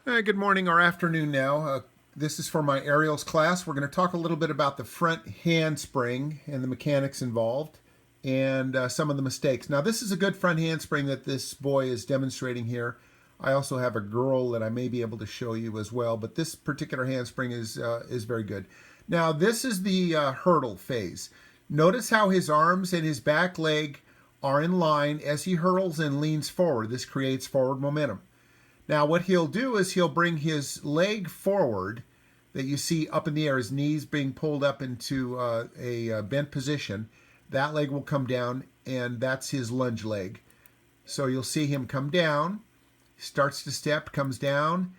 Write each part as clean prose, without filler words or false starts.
Good morning or afternoon now. This is for my aerials class. We're going to talk a little bit about the front handspring and the mechanics involved and some of the mistakes. Now, this is a good front handspring that this boy is demonstrating here. I also have a girl that I may be able to show you as well, but this particular handspring is very good. Now, this is the hurdle phase. Notice how his arms and his back leg are in line as he hurdles and leans forward. This creates forward momentum. Now what he'll do is he'll bring his leg forward that you see up in the air, his knees being pulled up into a bent position. That leg will come down, and that's his lunge leg. So you'll see him come down, starts to step, comes down,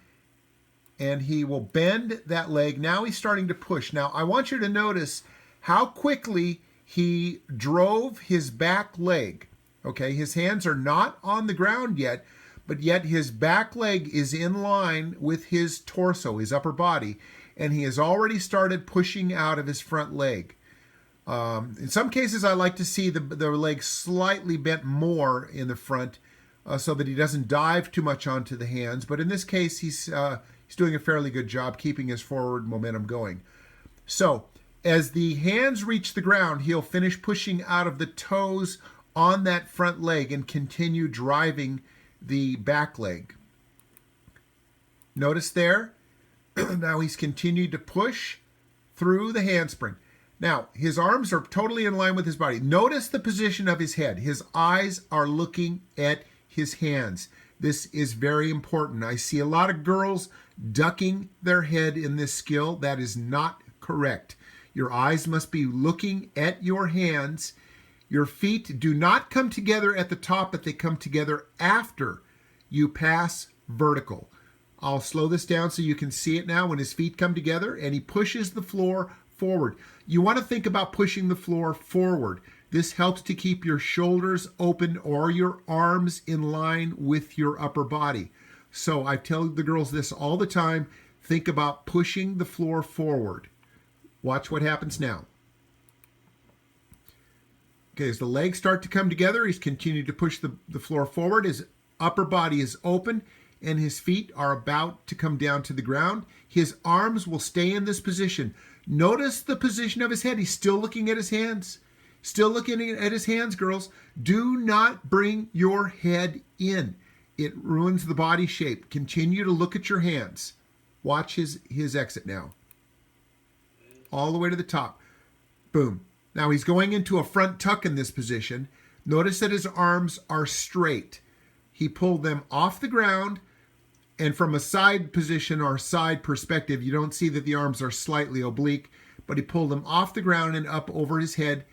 and he will bend that leg. Now he's starting to push. Now I want you to notice how quickly he drove his back leg. Okay, his hands are not on the ground yet, but yet his back leg is in line with his torso, his upper body, and he has already started pushing out of his front leg. In some cases, I like to see the leg slightly bent more in the front so that he doesn't dive too much onto the hands, but in this case, he's doing a fairly good job keeping his forward momentum going. So, as the hands reach the ground, he'll finish pushing out of the toes on that front leg and continue driving the back leg. Notice there, now he's continued to push through the handspring. Now, his arms are totally in line with his body. Notice the position of his head. His eyes are looking at his hands. This is very important. I see a lot of girls ducking their head in this skill. That is not correct. Your eyes must be looking at your hands. Your feet do not come together at the top, but they come together after you pass vertical. I'll slow this down so you can see it now when his feet come together and he pushes the floor forward. You want to think about pushing the floor forward. This helps to keep your shoulders open or your arms in line with your upper body. So I tell the girls this all the time. Think about pushing the floor forward. Watch what happens now. Okay, as the legs start to come together, he's continued to push the floor forward. His upper body is open and his feet are about to come down to the ground. His arms will stay in this position. Notice the position of his head. He's still looking at his hands. Still looking at his hands, girls. Do not bring your head in. It ruins the body shape. Continue to look at your hands. Watch his exit now. All the way to the top. Boom. Now he's going into a front tuck in this position. Notice that his arms are straight. He pulled them off the ground, and from a side position or side perspective, you don't see that the arms are slightly oblique, but he pulled them off the ground and up over his head.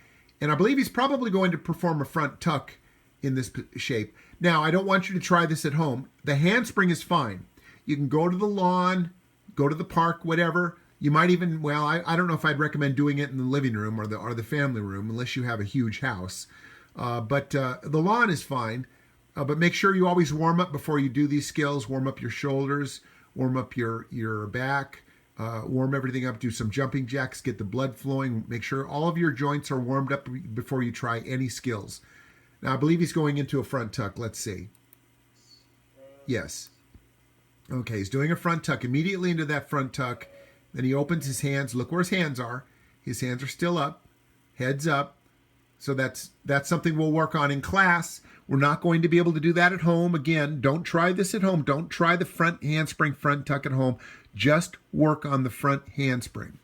And I believe he's probably going to perform a front tuck in this shape. Now, I don't want you to try this at home. The handspring is fine. You can go to the lawn, go to the park, whatever. You might even, well, I don't know if I'd recommend doing it in the living room or the family room unless you have a huge house. But the lawn is fine. But make sure you always warm up before you do these skills. Warm up your shoulders, warm up your back, warm everything up. Do some jumping jacks, get the blood flowing. Make sure all of your joints are warmed up before you try any skills. Now, I believe he's going into a front tuck. Let's see. Yes. Okay, he's doing a front tuck. Immediately into that front tuck. Then he opens his hands. Look where his hands are. His hands are still up. Heads up. So that's something we'll work on in class. We're not going to be able to do that at home. Again, don't try this at home. Don't try the front handspring front tuck at home. Just work on the front handspring.